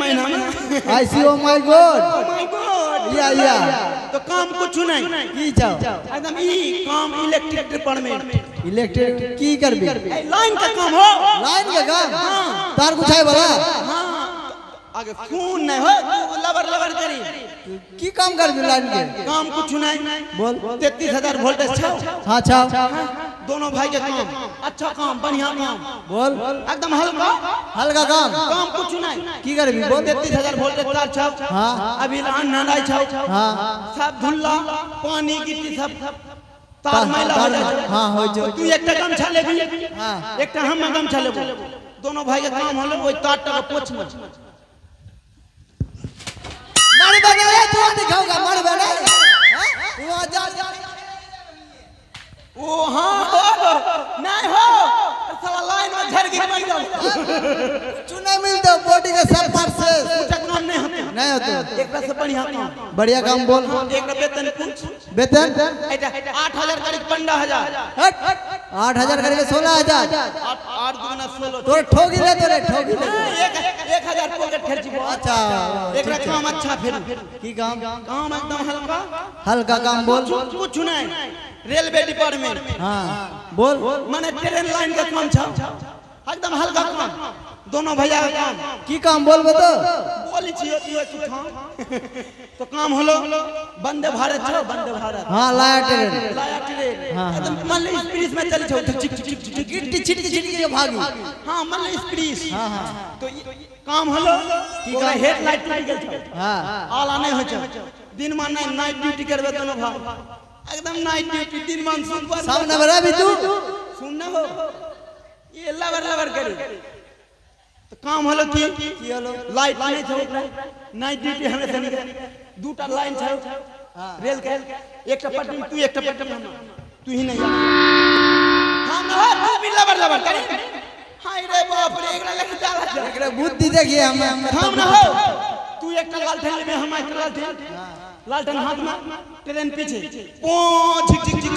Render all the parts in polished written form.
महीना में आई सी oh my god oh my god या तो काम कुछ नहीं की जाओ एकदम ई काम इलेक्ट्रिक डिपार्टमेंट इलेक्ट्रिक की करबी लाइन का काम हो लाइन का काम तार कुछ है वाला हां आगे खून नहीं हो लबर लबर करी की काम करबी लाइन के काम कुछ नहीं बोल 33000 वोल्टेज छाओ हां छाओ दोनों भाई के काम अच्छा काम बढ़िया काम बोल एकदम हल्का हल्का काम काम कुछ नहीं की करबी बोल 33000 वोल्टेज तार छाओ हां अभी लान नलाई छाओ हां सब धुल्ला पानी गिट्टी सब तार मैला हो जाए हां हो जो तू एक गम छले भी हां एक हम गम छले दोनों भाई के काम होलो ओई तार टका पोछ में मर बने रे तू दिखाऊंगा मर बने तू आ जा ओ हां नहीं हो साला लाइन में झड़ गिर मर जाओ चुना मिलता बॉडी का सब पार्ट से काम नहीं होते एक से बढ़िया काम बोल एक वेतन वेतन 8000 करीब 15000 8000 करके 16000 8 दुना 16 तो ठोगी ले तोरे ठोगी ले 1000 पॉकेट खर्ची अच्छा एक काम अच्छा फिर की काम काम एकदम हल्का हल्का काम बोल कुछ नहीं रेलवे डिपार्टमेंट हां बोल माने ट्रेन लाइन का काम छ एकदम हल्का काम दोनों भैया का काम की काम बोल बतो बोली छियो तो काम होलो वंदे भारत छ वंदे भारत हां लाया ट्रेन हां एकदम मान ले स्पीड में चल छ चिक चिक चिक गिट्टी छिटकी के भागी हां मान ले स्पीड हां हां तो काम होलो की का हेडलाइट टूट गेल छ हां आला नहीं हो छ दिन में नाइट ड्यूटी करबे दोनों भाई एकदम नाइट ड्यूटी दिन में सुपर सामने बड़ा भी तू सुन न हो ये लवर लवर करी तो काम होलो की होलो लाइट नहीं छ नाइट ड्यूटी हमें से दूटा लाइन छ रेल के एक पट्टी तू एक पट्टी तू ही नहीं काम न हो तू भी लवर लवर करी हाय रे बाप रे एकरा लगे जाला एकरा बुद्धि देखिए हम काम न हो तू एक लालटेन में हम एक लालटेन हाथ में ट्रेन पीछे पो झिक झिक झिक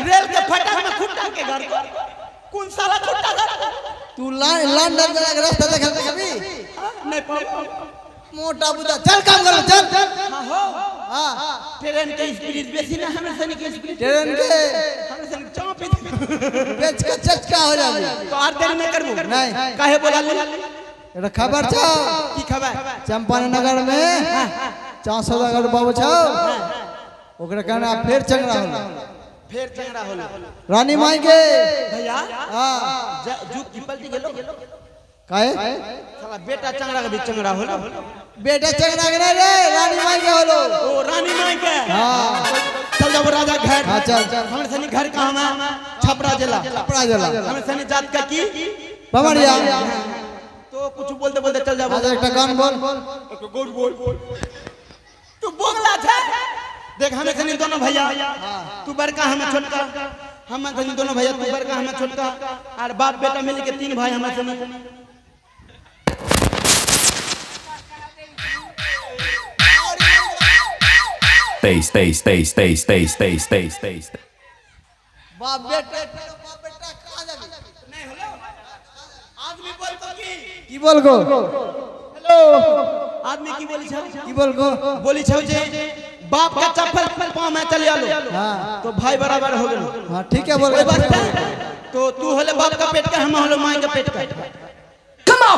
रेल के फटक में खुट्टा के घर कौन साला खुट्टा घर तू लंदन का रास्ता देखल कभी नहीं मोटा बुदा चल काम कर चल हां हो हां ट्रेन के स्पीड बेसी ना हमें सनी के स्पीड ट्रेन के हमें सनी चाप बेच के चचका हो जाए तो आर देर नहीं करबो नहीं काहे बोला ले एटा खबर छ की खबर चंपारण नगर में 400 नगर बाबू छ ओकरा कहना फिर चंगड़ा होला रानी माई के भैया हां जुग की पलटी गेलो काहे साला बेटा चंगड़ा के भी चंगड़ा होला बेटा चंगड़ा के नहीं रे रानी माई के होलो ओ रानी माई के हां चल जाओ राजा घर हां चल हमरे सनी घर कहां है छपरा जिला हमरे सनी जात का की पवड़िया तो कुछ बोलते बोलते चल जाओ आज एक गान बोल बोल तू बोगला था देख हमें सनी दोनों भैया तू बड़का हमें छोटका हम सनी दोनों भैया तू बड़का हमें छोटका और बाप बेटा मिल के 3 भाई हमें सनी Space. बाप बेटा कहां जाबी नहीं हेलो आदमी बोल तो की बोल गो हेलो आदमी की बोली छ की बोल गो बोली छ जे बाप का चप्पल पांव में चल आलो हां तो भाई बराबर हो गेल हां ठीक है बोल कोई बात नहीं तो तू होले बाप का पेट का हम होले माई का पेट का Come on.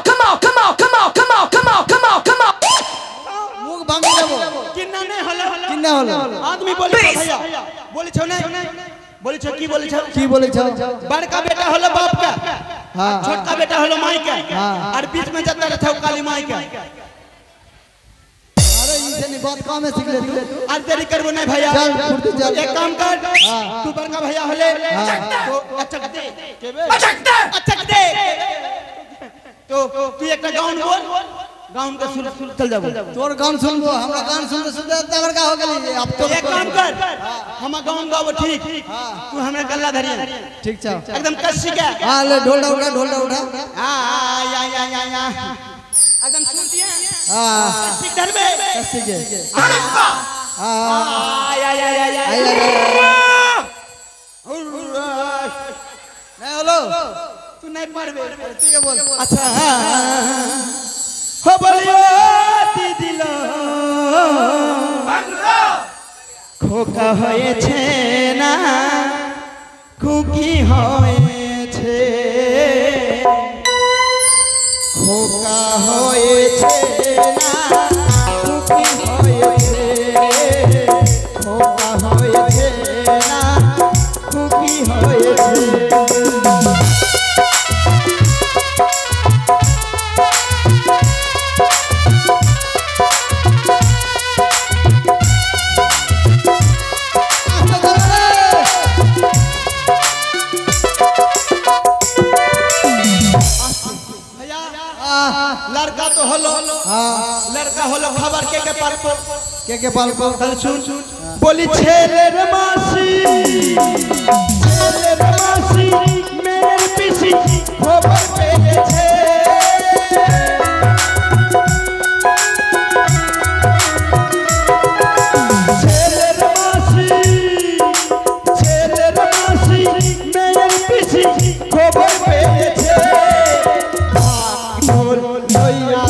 मुंह भांग लेबो किन्ना नहीं होले किन्ना होलो आदमी बोली छ भैया बोली छ नहीं बोली छ की बोले छ बड़का बेटा होले बाप का हां छोटका बेटा होले माई का हां और बीच में जाता रहता है काली माई का अरे इसे नहीं बात काम में सीख ले तू आज देरी करबो नहीं भैया चल फुर्ती चल एक काम कर तू बड़का भैया होले तो अचक दे केबे अचक दे तो तू एक गाउन बोल गाउन का सुर चल जाबो तोर गान सुनबो हमरा गान सुनते इतना बड़का हो गेली अब तो एक काम कर हम गाउन गाबो ठीक तू हमरा गल्ला धरिया ठीक छ एकदम कसी के हां ले ढोलडा उठा हां या एकदम सुन दिया हां कसी धरबे कसी के हां हां या माइक मारबे तू ये बोल अच्छा हो बोलियो दीदी लो খোকা হয়েছে না খুকি হয়েছে খোকা হয়েছে না খুকি হয়েছে খোকা হয়েছে না খুকি হয়েছে लड़का तो हलो लड़का हलो खबर के पालको के पालको তাহলে শুন বলি ছেলের মাসি মেয়ের পিসি খবর পেয়েছে ছেলের মাসি মেয়ের পিসি খবর পেয়েছে ভাগ ঢোল লইয়া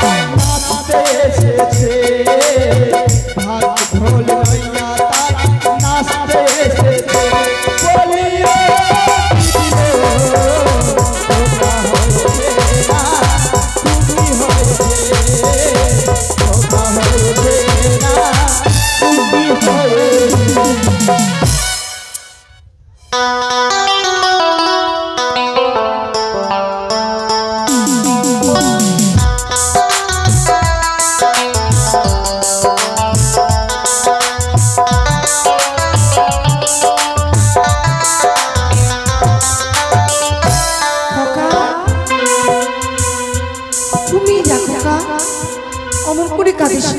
তাই নাচতে এসেছে বলিও খোকা হয়েছে না খুকি হয়েছে খোকা হয়েছে না খুকি হয়েছে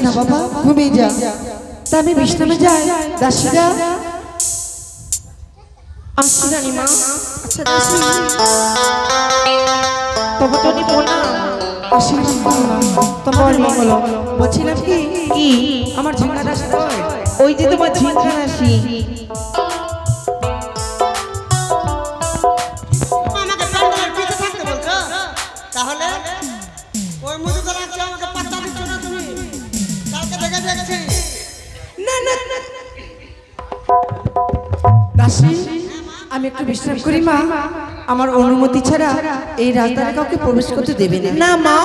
না বাবা ঘুমিয়ে যা তা আমি বিশ্রামে যাই দাসীরা আসি রানীমা আচ্ছা দাসী তবে তো নি পোনা আসি তোমার মঙ্গল বলছিলাম কি কি আমার ঝিঙ্গা দাসী ওই যে তোমার ঝিঙ্গা দাসী আমাকে প্যান্ডেলের পিছে থাকতে বলছো তাহলে ওই মুদি দলাচ্ছে আমাকে পাত্তা দিচ্ছ না তুমি কালকে দেখে দেখছি না না দাসী আমি একটু বিশ্রাম করি মা আমার অনুমতি ছাড়া এই রাজধানী কাউকে প্রবেশ করতে দেবে না না মা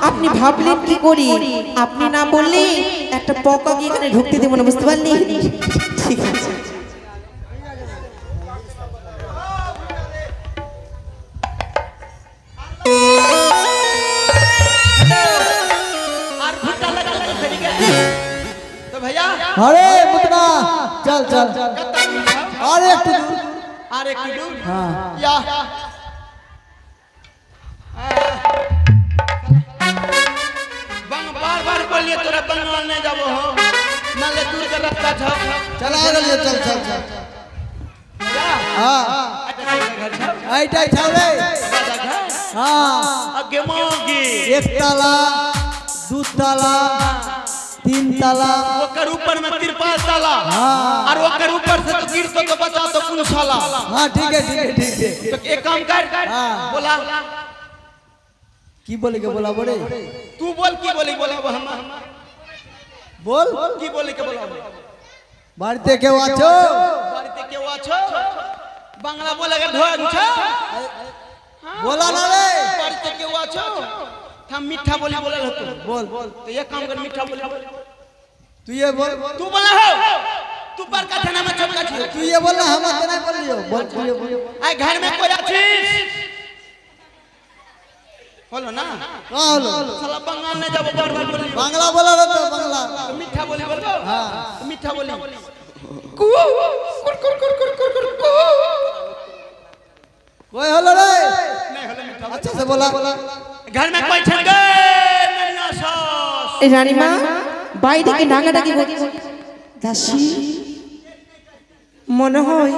আপনি ভাবলেন কি করি আপনি না বললে একটা পকা গিয়ে এখানে ঢুকতে দেব না বুঝতে পারলি ঠিক আছে अरे मुतना चल चल और एक दूर हाँ या बार बार बोलिए तोरा बंगाल नहीं जाबो हो नाले दूर के रास्ता छ चला गलिए चल चल चल हां आइटा छावे हां आगे मोगी एक ताला दो ताला तीन ताला ओकर ऊपर में तिरपाल ताला और ओकर ऊपर से तो गिर तो बचा तो कुल साला हां ठीक है तो एक काम कर बोला की बोले के बोला बड़े तू बोल की बोली बोला हम बोल की बोली के बोला बाड़ते के वाचो बांग्ला बोले के ढोंग छ बोला ना रे बाड़ते के वाचो हम मीठा बोली बोले रहतो बोल तो ये काम कर मीठा बोली तू ये बोल तू बोला हो तू पर का थाना में छोटका छी तू ये बोल हम तो नहीं बोलियो बोल तू ये बोल आई घर में कोई आछिस बोलो ना हां बोलो साला बंगाल ने जब बार बार बोली बांग्ला बोला रे तो बांग्ला तो मीठा बोली बोलबो हां मीठा बोली कु कुर कुर कुर कुर कुर कुर कोई हलो रे नहीं हलो मीठा अच्छा से बोला घर में कोई छन गए नन्ना सास ए रानी मां বাইরে কি নাগাডাকি দাসী মনে হয়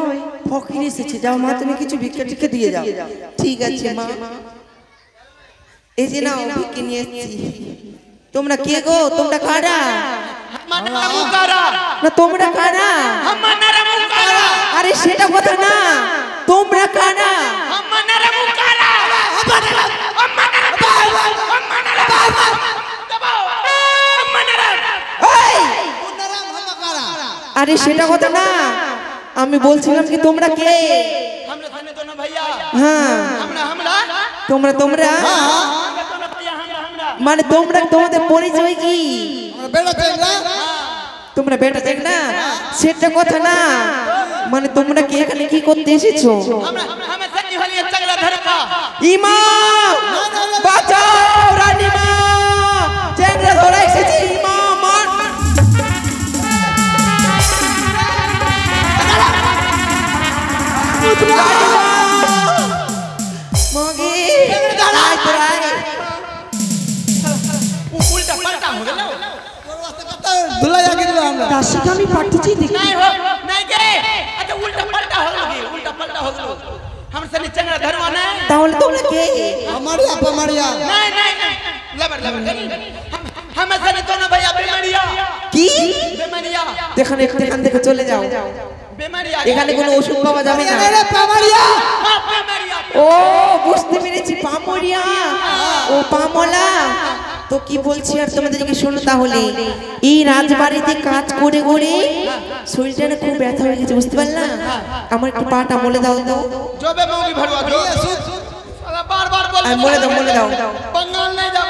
ফকির এসেছে যাও মা তুমি কিছু ভিক্ষা টিকে দিয়ে যাও ঠিক আছে মা এই যে নাও ভিক্ষা নিয়ে এসেছি তোমরা কে গো তোমরা কারা हमना मुकारा না তোমরা কারা हमना मुकारा আরে সেটা কথা না তোমরা কারা हमना मुकारा আরে সেটা কথা না, আমি বলছিলাম কি তোমরা কে? हमरा थाने दोनों भैया হ্যাঁ हमरा हमरा তোমরা তোমরা दोनों भैया हमरा মানে তোমরা তোমাদের পরিচয় কি? বেড়া চেংড়া তোমরা বেটা দেখ না সেটা কথা না, মানে তোমরা কি এখানে কি করতে এসেছো? हमरा हमें सनी होली चंगला धर का ইমা বাঁচাও, রানীমা চেংড়া ধরে এসেছে, ইমা মার মগি দাঁড়াই দাঁড়াই उल्टा पलटा हो गेलो দুলা জাগি দিলাম আমরা দাসীকে আমি পাঠিয়েছি দেখি नहीं हो नहीं के अच्छा उल्टा पलटा हो गेलो हम सनी चंगला धरवा नहीं তাহলে তোমরা কে? আমারিয়া পামারিয়া नहीं नहीं लबर हमें सनी दोनों भैया बेमरिया কি बेमरिया দেখেন এখান থেকে চলে যাও, बेमरिया এখানে কোনো ওষুধ পাওয়া যাবে না। রে পামারিয়া हां बेमरिया ও বুঝতে পেরেছি, পামরিয়া ও পামলা। তো কি বলছি আর তোমাদেরকে শোনো তাহলে, এই রাজবাড়িতে কাজ করে করে শরীরটা না খুব ব্যথা হয়ে গেছে, বুঝতে পারলা? আমার একটু পাটা মলে দাও তো। जो बे मौगी भरवा दो साला बार-बार बोल আর মলে দাও बंगाल नहीं जाओ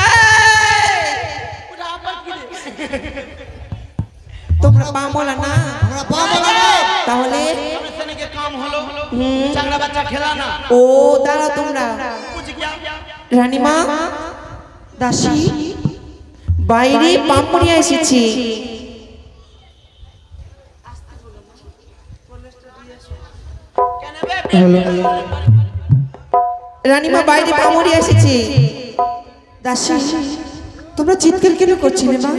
এই! उठा पर की তোমরা পামলা না? আমরা পামারিয়া তাহলে हमें सनी के काम হলো चंगला बच्चा खिलाना ও দাঁড়াও তোমরা। पूछ गया রানীমা দাসী বাইরে পামরিয়া এসেছি। রানীমা বাইরে পামরিয়া এসেছি। দাসী তোমরা চিৎকার কেন করছিলে মা?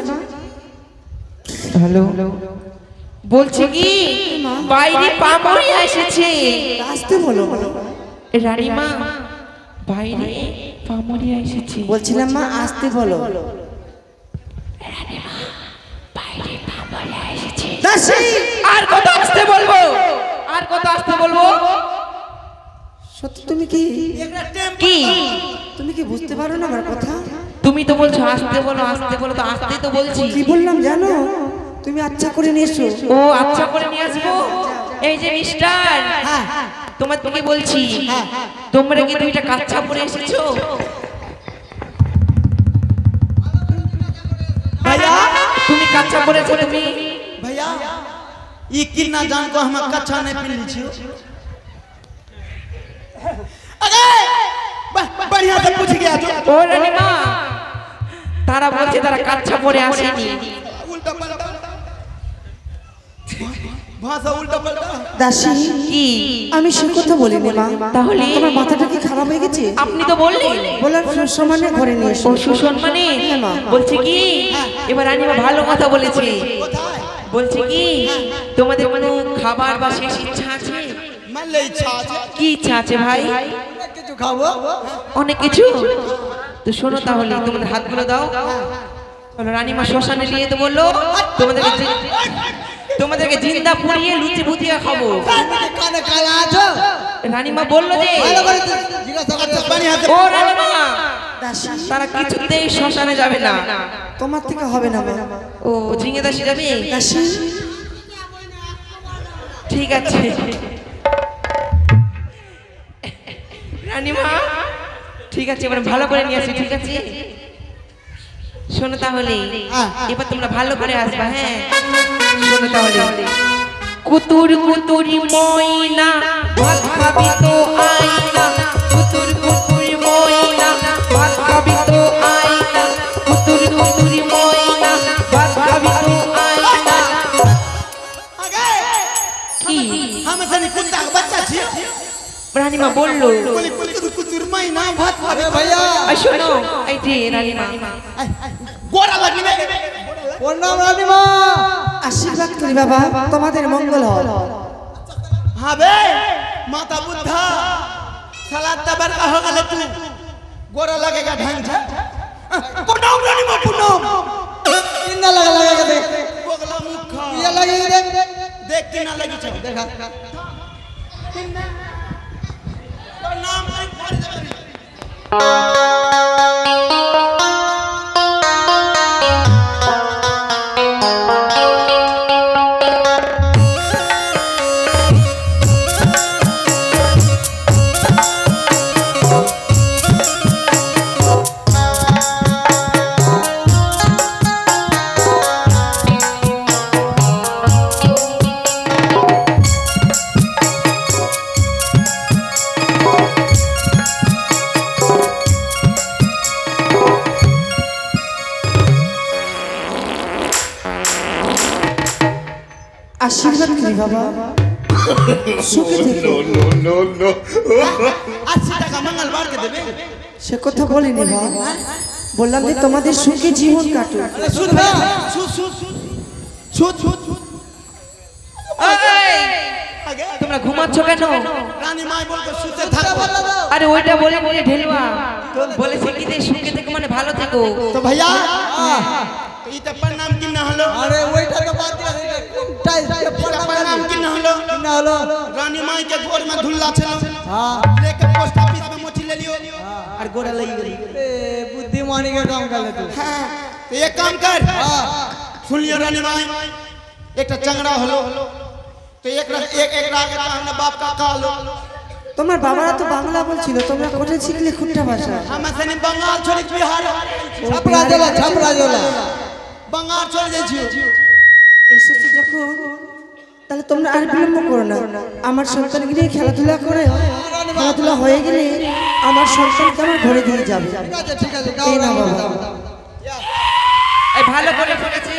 হ্যালো বলছি কি বাইরে পামরিয়া এসেছে, আসতে বলো। রানীমা বাইরে পামরিয়া এসেছে বলছিলাম মা, আসতে বলো। দাসী আর কত আসতে বলবো, আর কত আসতে বলবো? সত্যি তুমি কি কি তুমি কি বুঝতে পারো না আমার কথা? তুমি তো বলছো আসতে বলো তো আসতে তো বলছি। কি বললাম জানো? তুমি আচ্ছা করে নিয়ে এসো। ও আচ্ছা করে নিয়ে আসবো। এই যে মিস্টার তোমার থেকে বলছি, তোমরা কি দুইটা কাচ্চা পরে এসেছো? भैया তুমি কাচ্চা পরেছো তুমি? भैया ई किन्ना जान को हम कच्चा नहीं पीली छियो अरे बढ़िया से पूछ गया जो ও রানীমা তারা বলছে তারা কাচ্চা পরে আসেনি। उल्टा पलटा भाषा उल्टा पलटा দাসী কি আমি সে কথা বলিনি মা। তাহলে তোমার মাথাটা কি খারাপ হয়ে গেছে? আপনি তো বললেন বলার সুসম্মানে ঘরে নিয়ে এসো। সুসম্মানে বলছে কি এবার রানীমা ভালো কথা বলেছে, বলছে কি তোমাদের কোনো খাবার বা শেষ ইচ্ছা আছে? मान ले इच्छा আছে কি ইচ্ছা আছে ভাই? কিছু খাবো অনেক কিছু। তো শোনো তাহলে তোমাদের হাতগুলো দাও। চলো রানীমা শ্মশানে নিয়ে তো বললো তোমাদেরকে জিন্দা পুড়িয়ে লুচি ভুজিয়া খাবো। কানে কালা আছো রানীমা বললো যে ভালো করে জিজ্ঞাসা করতে बढ़िया से ও রানীমা তারা কিছুতেই শ্মশানে যাবে না। তোমার থেকে হবে না মা। ও ঝিঙে দাসী যাবে? ঠিক আছে রানীমা, ঠিক আছে এবার ভালো করে নিয়ে আসি। ঠিক আছে শোনো তাহলে এবার তোমরা ভালো করে আসবা। হ্যাঁ শোনো তাহলে, কুতুর কুতুরি ময়না ভাত খাবি তো আইনা, কুতুর কুতুরি ময়না ভাত খাবি তো আইনা, কুতুর কুতুরি ময়না ভাত খাবি তো আইনা। কি हम सनी कुत्ता का बच्चा छियो রানীমা বললো? बोली कुतुर कुतुर महीना भात खाबे ভাইয়া আর শোনো এই যে রানীমা गोरा लगी में প্রণাম রানীমা, আশীর্বাদ করি বাবা, তোমাদের মঙ্গল হোক। हां बे माता बुद्धा सलाद तबर का हो गले तू गोरा लगेगा ढंग से पुनम रानी में पुनम কিন্না লাগা লাগা দেখ बोगला मुखा ইয়া লাগি দেখ देख के ना लगी छ দেখা नाम नहीं पड़ जाबे বাবা সুখে থেকো। 80 টাকা মঙ্গলবার কে দেবে? সে কথা বলিনি বাবা, বললাম যে তোমাদের সুখে জীবন কাটুক। সুদ ভাই, সুদ সুদ সুদ সুদ সুদ। তোমরা ঘুমাচ্ছ কেন? রানী মাই বলতো সুদে থাকো। আরে ওইটা বলে বলে ঢেলুয়া বলেছে কি যে সুখে থেকে মানে ভালো থেকো। তো ভাইয়া এটা প্রণাম কি না হলো? আরে ওইটা তো বাদ দিয়া কোনটাই प्रणाम की ना हलो না হলো रानी माई के गोर में धुल्ला छलो हां लेके पोस्ट ऑफिस में मोची ले लियो और गोरा लगी गई। ए बुद्धिमानी का काम कर ले तू हां तो एक काम कर सुन लियो रानी माई एक चंगड़ा हलो तो एक राग का हमने बाप का कालो তোমার বাবারা তো বাংলা বলছিল, তোমরা কোথায় শিখলে খুঁটা ভাষা? हम से बंगाल छोड़ बिहार छपरा जोला बंगाल छोड़ जाई छियो এসেছে যখন তাহলে তোমরা আর বিলম্ব করো না। আমার সন্তানকে নিয়ে খেলাধুলা করে, খেলাধুলা হয়ে গেলে আমার সন্তানকে আমার ঘরে দিয়ে যাবে। ঠিক আছে এই না বাবা, এই ভালো করে ফেলেছি।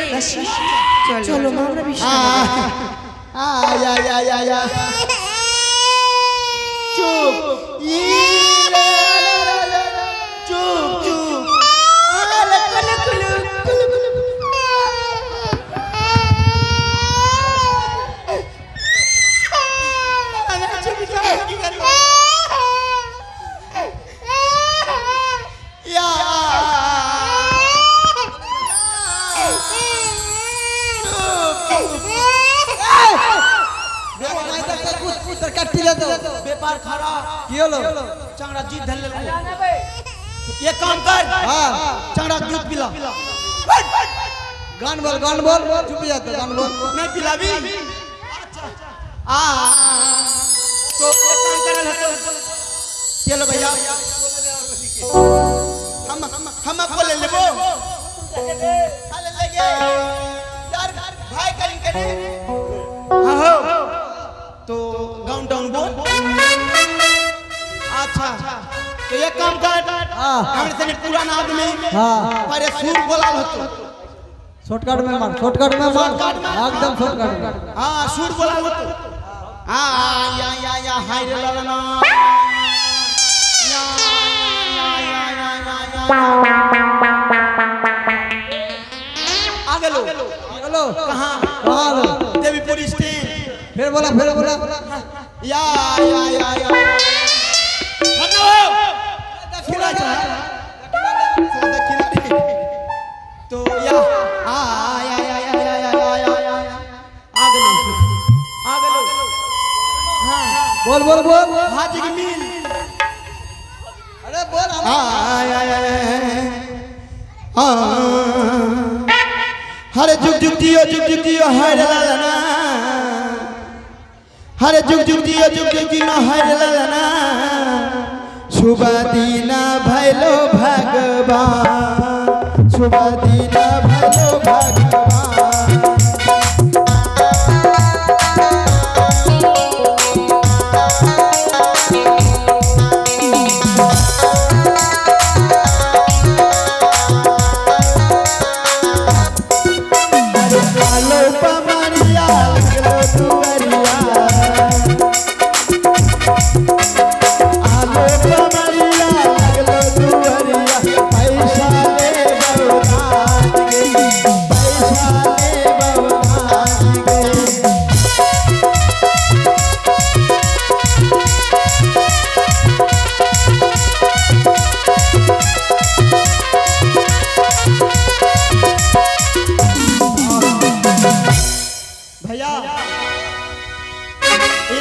চলো মা আমরা বিশ্রাম या चुप चुप चुप अरे कुलु कुलु कुलु कुलु अरे चुप चुप की कर या व्यापार खराब কি হলো चंगड़ा जीत धर ले ये काम कर हां चंगड़ा दूध पिला गान बोल चुप जाता गान बोल नहीं पिलावी आ तो ये काम करल हतो चलो भैया हम को ले लेबो अरे लेगे यार भाई करिन करे हां हो तो गाउन डाउन बोल अच्छा तो ये काम कर हमरे से पुराना आदमी हां पर सुर बोला हतो शॉर्टकट में मार एकदम शॉर्टकट में हां सुर बोला हतो हां या हाय रे ललना या आगे लो हेलो कहां कहां देवीपुर स्टैंड फिर बोला या हटो खिला जा सदा खिला तो या आगे लो हां बोल हाजी की मिल अरे बोल हरे जुग जुग जियो हरे लालना हरे जुग जुग जियो हरे लालना शुभ दीना भैलो भगवान शुभ दीना भैलो भगवान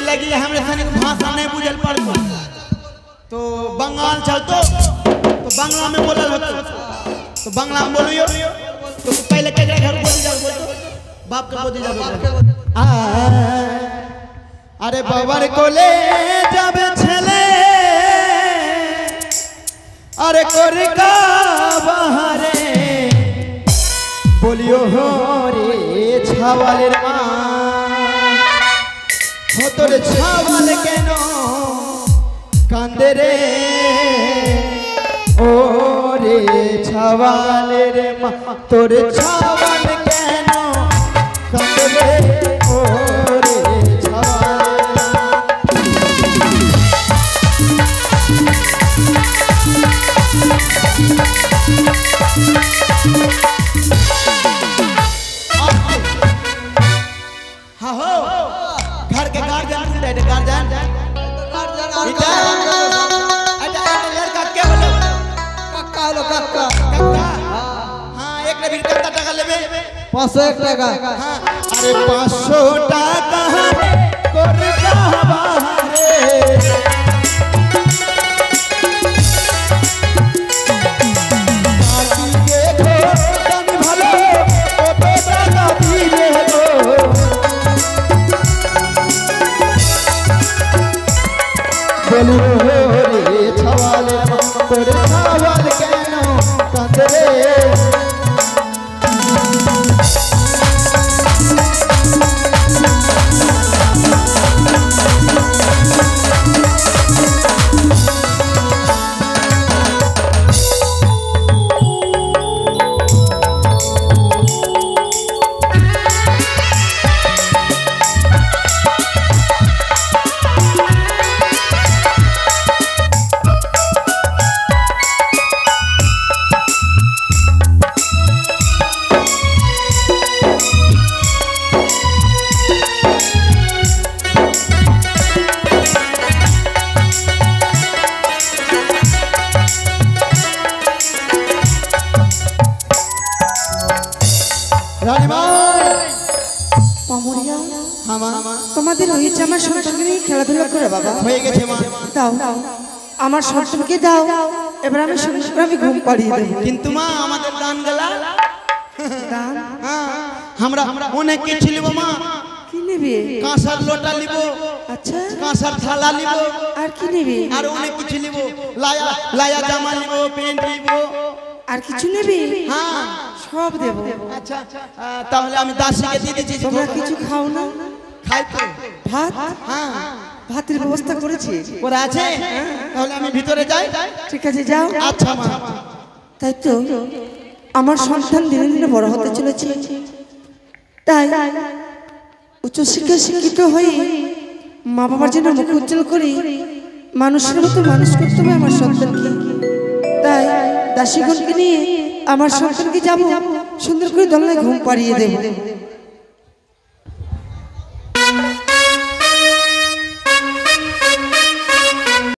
लगी हमरे सने भाषा नहीं बुझल पड़तो तो बंगाल चलतो तो बांग्ला में बोलल होतो तो बांग्ला में बोलियो तो पहले के घर बोली जा बोलतो बाप के बोली जा अरे बाबर कोले जाबे छले अरे कोरिका बहारे बोलियो हो रे छावालेर मां हो तोरे छावाल केनो कांदे रे ओ रे छावाल रे मां तोरे छावाल केनो कांदे रे ओ रे গার্জিয়ান কোনটা এটা গার্জিয়ান এটা এটা लड़का के হলো কাকা হলো কাকা কাকা হ্যাঁ একটা ভিড় কত টাকা নেবে 501 টাকা হ্যাঁ আরে 500 টাকা করে যাবারে রে ছাওয়ালে তোর ছাওয়াল কেন কাঁদে রে তোমাদের হয়েছে আমার সন্তানকে নিয়ে খেলাধুলা করে বাবা হয়ে গেছে মা দাও আমার সন্তানকে দাও এবার আমি আমি ঘুম পাড়িয়ে দেবো কিন্তু মা আমাদের দান গলা দান হ্যাঁ আমরা অনেক কিছু নিব মা কি নেবে কাঁসার লোটা নিব আচ্ছা কাঁসার থালা নিব আর কি নেবে আর অনেক কিছু নিব লায়া লায়া জামা নিব প্যান্ট নিব আর কিছু নেবে হ্যাঁ সব দেবো আচ্ছা তাহলে আমি দাসীকে দিয়ে দিচ্ছি তোমরা কিছু খাও না খাই তো ভাত হ্যাঁ ভাতের ব্যবস্থা করেছি ওরা আছে তাহলে আমি ভিতরে যাই ঠিক আছে যাও আচ্ছা মা তাই তো আমার সন্তান দিনে দিনে বড় হতে চলেছে তাই উচ্চশিক্ষায় শিক্ষিত হয়ে মা বাবার জন্য মুখ উজ্জ্বল করে মানুষের মতো মানুষ করতে হবে আমার সন্তানকে তাই দাসীগণকে নিয়ে আমার সন্তানকে যাব সুন্দর করে দোলনায় ঘুম পাড়িয়ে দেব